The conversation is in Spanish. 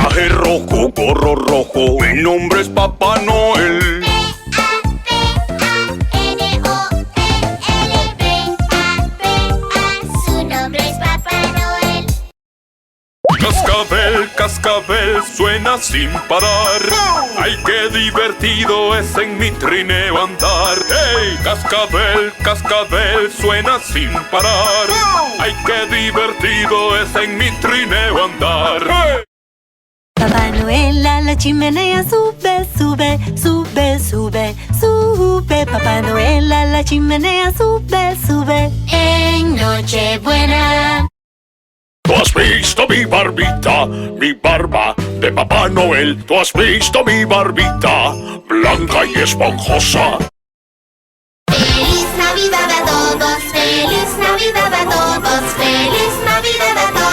Traje rojo, gorro rojo, mi nombre es Papá Noel. P-A-P-A-N-O-E-L, P-A-P-A, su nombre es Papá Noel. Cascabel, cascabel, suena sin parar. ¡Ay, qué divertido es en mi trineo andar! ¡Hey! Cascabel, cascabel, suena sin parar. ¡Ay, qué divertido es en mi trineo andar! ¡Hey! Papá Noel a la chimenea sube, sube, sube, sube, sube. Papá Noel a la chimenea sube, sube. En Nochebuena. ¿Tú has visto mi barbita, mi barba de Papá Noel? ¿Tú has visto mi barbita, blanca y esponjosa? Feliz Navidad a todos, feliz Navidad a todos, feliz Navidad a todos.